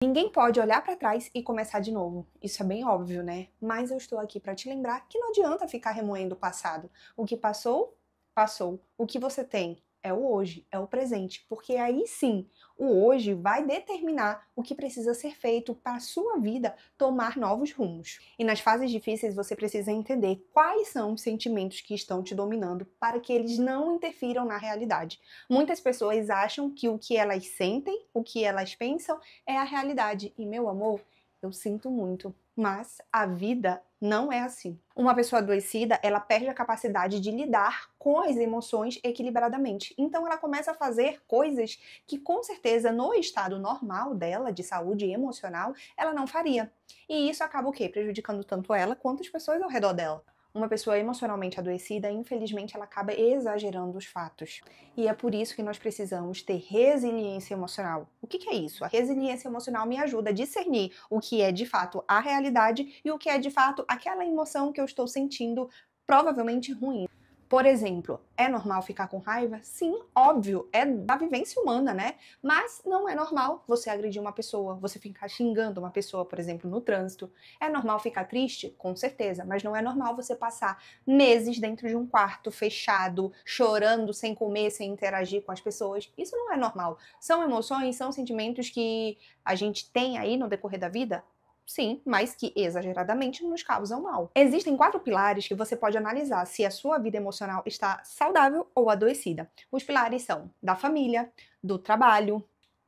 Ninguém pode olhar para trás e começar de novo. Isso é bem óbvio, né? Mas eu estou aqui para te lembrar que não adianta ficar remoendo o passado. O que passou, passou. O que você tem é o hoje, é o presente, porque aí sim, o hoje vai determinar o que precisa ser feito para a sua vida tomar novos rumos. E nas fases difíceis você precisa entender quais são os sentimentos que estão te dominando para que eles não interfiram na realidade. Muitas pessoas acham que o que elas sentem, o que elas pensam é a realidade. E meu amor, eu sinto muito, mas a vida não é assim. Uma pessoa adoecida, ela perde a capacidade de lidar com as emoções equilibradamente. Então ela começa a fazer coisas que com certeza no estado normal dela, de saúde emocional, ela não faria. E isso acaba o quê? Prejudicando tanto ela quanto as pessoas ao redor dela. Uma pessoa emocionalmente adoecida, infelizmente, ela acaba exagerando os fatos. E é por isso que nós precisamos ter resiliência emocional. O que é isso? A resiliência emocional me ajuda a discernir o que é de fato a realidade e o que é de fato aquela emoção que eu estou sentindo provavelmente ruim. Por exemplo, é normal ficar com raiva? Sim, óbvio, é da vivência humana, né? Mas não é normal você agredir uma pessoa, você ficar xingando uma pessoa, por exemplo, no trânsito. É normal ficar triste? Com certeza, mas não é normal você passar meses dentro de um quarto fechado, chorando, sem comer, sem interagir com as pessoas. Isso não é normal. São emoções, são sentimentos que a gente tem aí no decorrer da vida? Sim, mas que exageradamente nos causam mal. Existem 4 pilares que você pode analisar se a sua vida emocional está saudável ou adoecida. Os pilares são da família, do trabalho,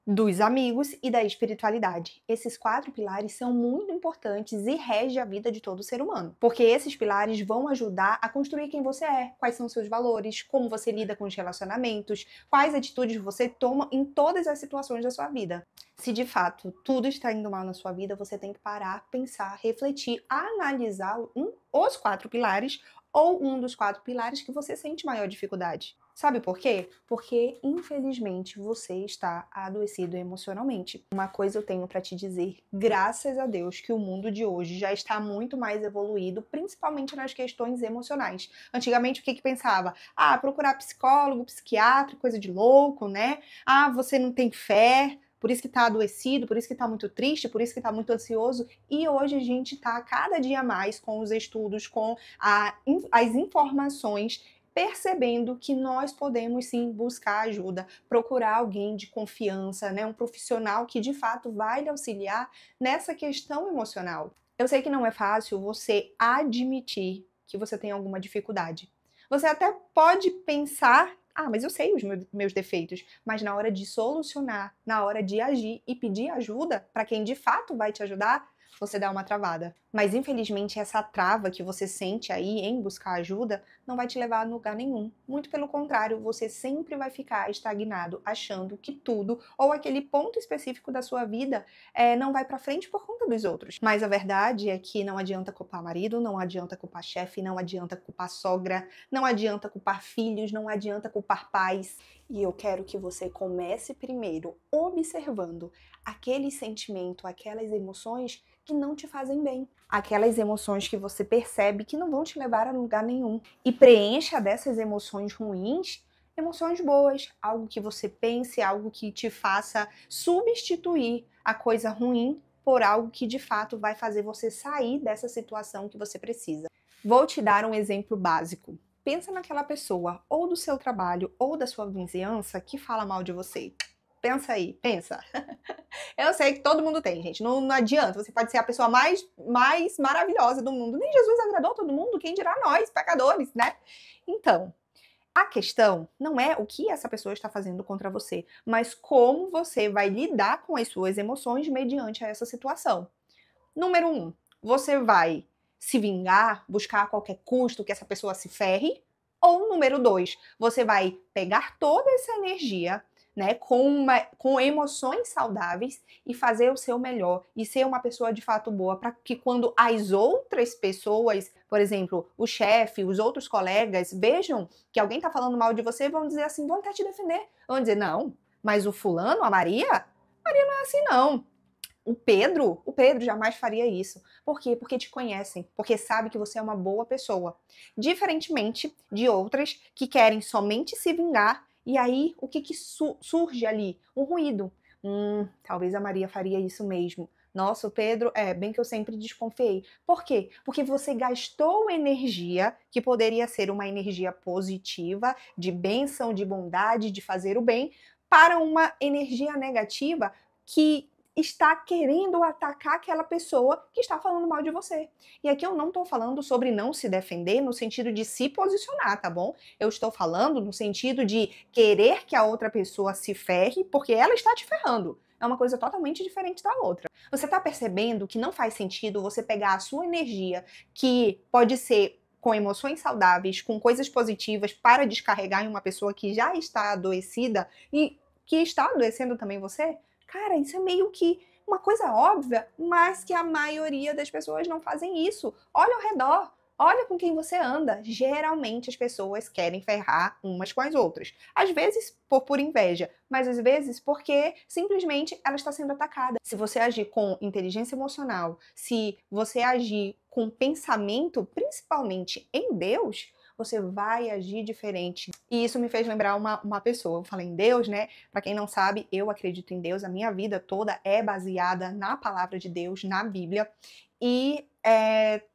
dos amigos e da espiritualidade. Esses 4 pilares são muito importantes e regem a vida de todo ser humano, porque esses pilares vão ajudar a construir quem você é, quais são seus valores, como você lida com os relacionamentos, quais atitudes você toma em todas as situações da sua vida. Se de fato tudo está indo mal na sua vida, você tem que parar, pensar, refletir, analisar os 4 pilares ou um dos 4 pilares que você sente maior dificuldade. Sabe por quê? Porque, infelizmente, você está adoecido emocionalmente. Uma coisa eu tenho para te dizer, graças a Deus que o mundo de hoje já está muito mais evoluído, principalmente nas questões emocionais. Antigamente, o que pensava? Ah, procurar psicólogo, psiquiatra, coisa de louco, né? Ah, você não tem fé, por isso que tá adoecido, por isso que tá muito triste, por isso que tá muito ansioso. E hoje a gente tá cada dia mais com os estudos, com as informações, percebendo que nós podemos sim buscar ajuda, procurar alguém de confiança, né, um profissional que de fato vai lhe auxiliar nessa questão emocional. Eu sei que não é fácil você admitir que você tem alguma dificuldade. Você até pode pensar, ah, mas eu sei os meus defeitos, mas na hora de solucionar, na hora de agir e pedir ajuda para quem de fato vai te ajudar, você dá uma travada. Mas infelizmente essa trava que você sente aí em buscar ajuda não vai te levar a lugar nenhum. Muito pelo contrário, você sempre vai ficar estagnado, achando que tudo ou aquele ponto específico da sua vida não vai pra frente por conta dos outros. Mas a verdade é que não adianta culpar marido, não adianta culpar chefe, não adianta culpar sogra, não adianta culpar filhos, não adianta culpar pais. E eu quero que você comece primeiro observando aquele sentimento, aquelas emoções que não te fazem bem. Aquelas emoções que você percebe que não vão te levar a lugar nenhum. E preencha dessas emoções ruins emoções boas, algo que você pense, algo que te faça substituir a coisa ruim por algo que de fato vai fazer você sair dessa situação que você precisa. Vou te dar um exemplo básico. Pensa naquela pessoa, ou do seu trabalho, ou da sua vizinhança, que fala mal de você. Pensa aí, pensa. Eu sei que todo mundo tem, gente. Não adianta. Você pode ser a pessoa mais maravilhosa do mundo. Nem Jesus agradou todo mundo, quem dirá nós, pecadores, né? Então, a questão não é o que essa pessoa está fazendo contra você, mas como você vai lidar com as suas emoções mediante essa situação. Número 1, você vai se vingar, buscar a qualquer custo que essa pessoa se ferre? Ou número 2, você vai pegar toda essa energia, né, com emoções saudáveis e fazer o seu melhor e ser uma pessoa de fato boa para que quando as outras pessoas, por exemplo, o chefe, os outros colegas, vejam que alguém está falando mal de você, vão dizer assim, vão até te defender. Vão dizer, não, mas o fulano, a Maria não é assim não. O Pedro jamais faria isso. Por quê? Porque te conhecem, porque sabe que você é uma boa pessoa. Diferentemente de outras que querem somente se vingar, e aí o que surge ali? Um ruído. talvez a Maria faria isso mesmo. Nossa, o Pedro, bem que eu sempre desconfiei. Por quê? Porque você gastou energia, que poderia ser uma energia positiva, de bênção, de bondade, de fazer o bem, para uma energia negativa que está querendo atacar aquela pessoa que está falando mal de você. E aqui eu não estou falando sobre não se defender no sentido de se posicionar, tá bom? Eu estou falando no sentido de querer que a outra pessoa se ferre porque ela está te ferrando. É uma coisa totalmente diferente da outra. Você está percebendo que não faz sentido você pegar a sua energia, que pode ser com emoções saudáveis, com coisas positivas, para descarregar em uma pessoa que já está adoecida e que está adoecendo também você? Cara, isso é meio que uma coisa óbvia, mas que a maioria das pessoas não fazem isso. Olha ao redor. Olha com quem você anda. Geralmente as pessoas querem ferrar umas com as outras. Às vezes por pura inveja, mas às vezes porque simplesmente ela está sendo atacada. Se você agir com inteligência emocional, se você agir com pensamento, principalmente em Deus, você vai agir diferente. E isso me fez lembrar uma pessoa. Eu falei em Deus, né? Para quem não sabe, eu acredito em Deus. A minha vida toda é baseada na palavra de Deus, na Bíblia. E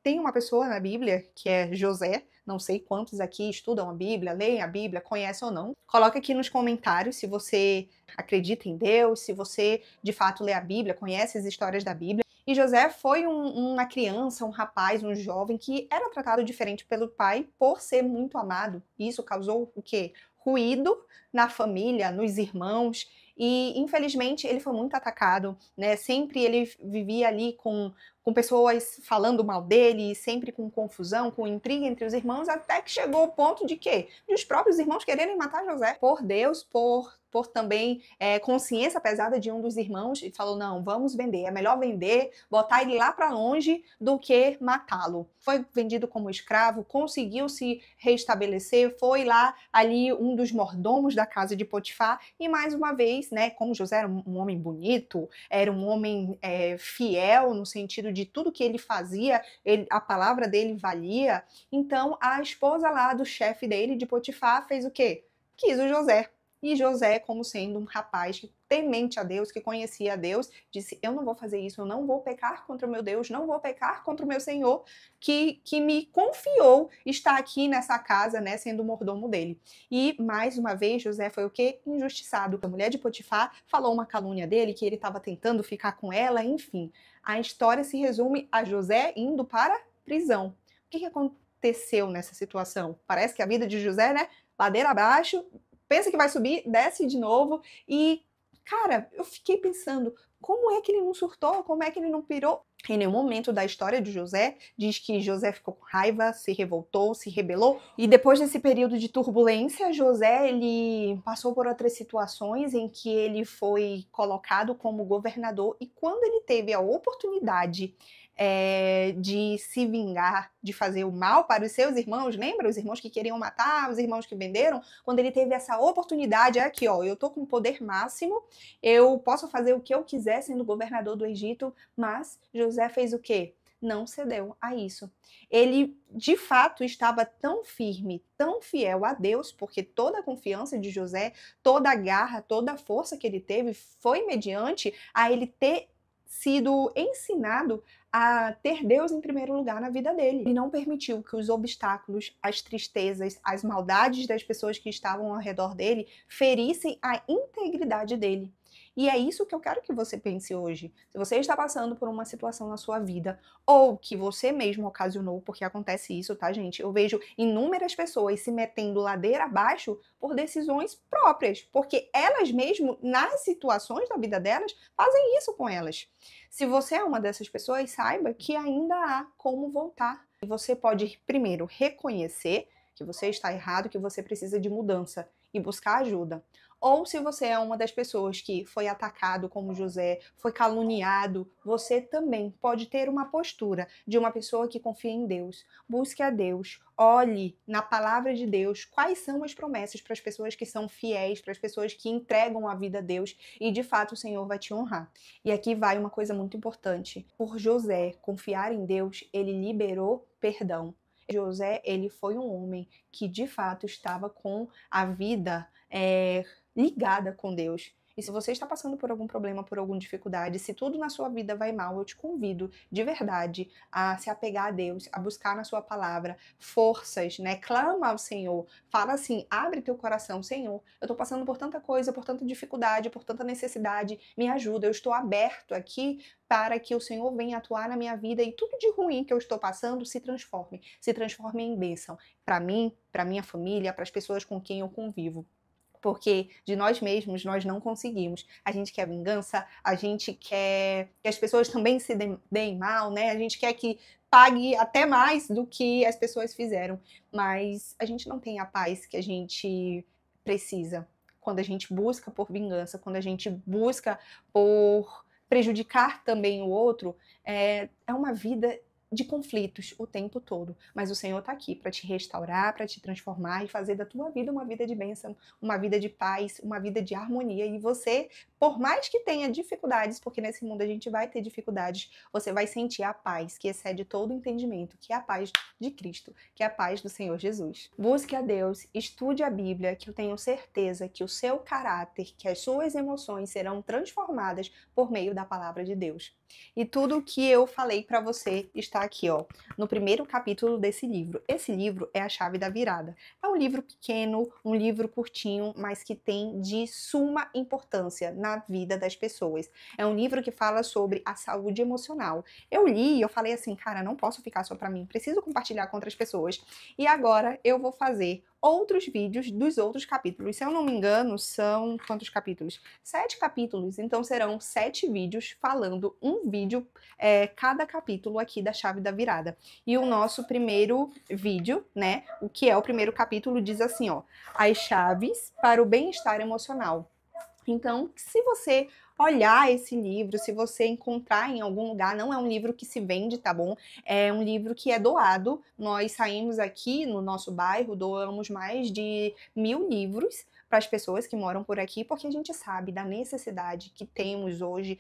tem uma pessoa na Bíblia, que é José. Não sei quantos aqui estudam a Bíblia, leem a Bíblia, conhecem ou não. Coloca aqui nos comentários se você acredita em Deus, se você de fato lê a Bíblia, conhece as histórias da Bíblia. E José foi uma criança, um rapaz, um jovem que era tratado diferente pelo pai por ser muito amado. E isso causou o quê? Ruído na família, nos irmãos. E infelizmente ele foi muito atacado, né? Sempre ele vivia ali com pessoas falando mal dele, sempre com confusão, com intriga entre os irmãos, até que chegou o ponto de quê? De os próprios irmãos quererem matar José. Por Deus, por também consciência pesada de um dos irmãos, e falou, não, vamos vender, é melhor vender, botar ele lá para longe do que matá-lo. Foi vendido como escravo, conseguiu se restabelecer, foi lá ali um dos mordomos da casa de Potifar, e mais uma vez, né, como José era um homem bonito, era um homem fiel no sentido de tudo que ele fazia, a palavra dele valia, então a esposa lá do chefe dele, de Potifar, fez o quê? Quis o José. E José, como sendo um rapaz temente a Deus, que conhecia a Deus, disse, eu não vou fazer isso, eu não vou pecar contra o meu Deus, não vou pecar contra o meu Senhor, que me confiou estar aqui nessa casa, né, sendo o mordomo dele. E, mais uma vez, José foi o quê? Injustiçado. A mulher de Potifar falou uma calúnia dele, que ele estava tentando ficar com ela, enfim. A história se resume a José indo para a prisão. O que aconteceu nessa situação? Parece que a vida de José, né, ladeira abaixo, pensa que vai subir, desce de novo e, cara, eu fiquei pensando, como é que ele não surtou? Como é que ele não pirou? Em nenhum momento da história de José diz que José ficou com raiva, se revoltou, se rebelou. E depois desse período de turbulência, José ele passou por outras situações em que ele foi colocado como governador e quando ele teve a oportunidade de se vingar, de fazer o mal para os seus irmãos, lembra? Os irmãos que queriam matar, os irmãos que venderam, quando ele teve essa oportunidade, aqui ó, eu tô com poder máximo, eu posso fazer o que eu quiser sendo governador do Egito, mas José fez o quê? Não cedeu a isso. Ele, de fato, estava tão firme, tão fiel a Deus, porque toda a confiança de José, toda a garra, toda a força que ele teve foi mediante a ele ter sido ensinado a ter Deus em primeiro lugar na vida dele. Ele não permitiu que os obstáculos, as tristezas, as maldades das pessoas que estavam ao redor dele ferissem a integridade dele. E é isso que eu quero que você pense hoje. Se você está passando por uma situação na sua vida, ou que você mesmo ocasionou, porque acontece isso, tá, gente? Eu vejo inúmeras pessoas se metendo ladeira abaixo por decisões próprias, porque elas mesmo, nas situações da vida delas, fazem isso com elas. Se você é uma dessas pessoas, saiba que ainda há como voltar. E você pode, primeiro, reconhecer que você está errado, que você precisa de mudança e buscar ajuda. Ou se você é uma das pessoas que foi atacado como José, foi caluniado, você também pode ter uma postura de uma pessoa que confia em Deus. Busque a Deus, olhe na palavra de Deus quais são as promessas para as pessoas que são fiéis, para as pessoas que entregam a vida a Deus e de fato o Senhor vai te honrar. E aqui vai uma coisa muito importante. Por José confiar em Deus, ele liberou perdão. José, ele foi um homem que de fato estava com a vida ligada com Deus. E se você está passando por algum problema, por alguma dificuldade, se tudo na sua vida vai mal, eu te convido de verdade a se apegar a Deus, a buscar na sua palavra forças, né? Clama ao Senhor, fala assim, abre teu coração, Senhor, eu tô passando por tanta coisa, por tanta dificuldade, por tanta necessidade, me ajuda, eu estou aberto aqui para que o Senhor venha atuar na minha vida e tudo de ruim que eu estou passando se transforme em bênção para mim, para minha família, para as pessoas com quem eu convivo. Porque de nós mesmos nós não conseguimos. A gente quer vingança, a gente quer que as pessoas também se deem mal, né? A gente quer que pague até mais do que as pessoas fizeram. Mas a gente não tem a paz que a gente precisa quando a gente busca por vingança, quando a gente busca por prejudicar também o outro. É uma vida de conflitos o tempo todo, mas o Senhor está aqui para te restaurar, para te transformar e fazer da tua vida uma vida de bênção, uma vida de paz, uma vida de harmonia. E você, por mais que tenha dificuldades, porque nesse mundo a gente vai ter dificuldades, você vai sentir a paz que excede todo entendimento, que é a paz de Cristo, que é a paz do Senhor Jesus. Busque a Deus, estude a Bíblia, que eu tenho certeza que o seu caráter, que as suas emoções serão transformadas por meio da palavra de Deus. E tudo o que eu falei para você está aqui, ó, no primeiro capítulo desse livro. Esse livro é a Chave da Virada. É um livro pequeno, um livro curtinho, mas que tem de suma importância na vida das pessoas. É um livro que fala sobre a saúde emocional. Eu li e eu falei assim, cara, não posso ficar só para mim, preciso compartilhar com outras pessoas. E agora eu vou fazer outros vídeos dos outros capítulos. Se eu não me engano, são quantos capítulos? 7 capítulos, então serão 7 vídeos falando um vídeo cada capítulo aqui da Chave da Virada. E o nosso primeiro vídeo, né, o que é o primeiro capítulo, diz assim, ó, as chaves para o bem-estar emocional. Então, se você olhar esse livro, se você encontrar em algum lugar, não é um livro que se vende, tá bom? É um livro que é doado. Nós saímos aqui no nosso bairro, doamos mais de 1000 livros para as pessoas que moram por aqui, porque a gente sabe da necessidade que temos hoje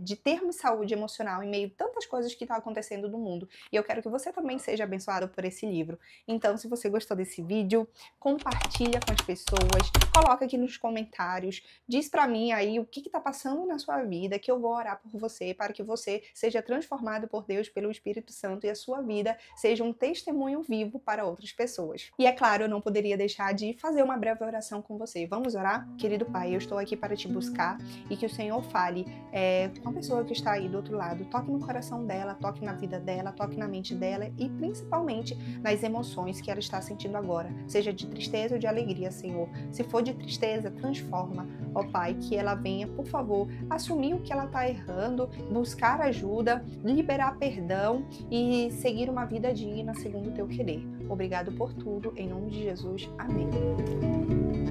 de termos saúde emocional em meio a tantas coisas que estão acontecendo no mundo. E eu quero que você também seja abençoado por esse livro. Então, se você gostou desse vídeo, compartilha com as pessoas, coloca aqui nos comentários, diz pra mim aí o que tá passando na sua vida, que eu vou orar por você, para que você seja transformado por Deus, pelo Espírito Santo, e a sua vida seja um testemunho vivo para outras pessoas. E é claro, eu não poderia deixar de fazer uma breve oração com você. Vamos orar? Querido Pai, eu estou aqui para te buscar e que o Senhor fale com a pessoa que está aí do outro lado. Toque no coração dela, toque na vida dela, toque na mente dela e principalmente nas emoções que ela está sentindo agora. Seja de tristeza ou de alegria, Senhor. Se for de tristeza, transforma, ó Pai, que ela venha, por favor, assumir o que ela está errando, buscar ajuda, liberar perdão e seguir uma vida digna segundo o teu querer. Obrigado por tudo, em nome de Jesus. Amém.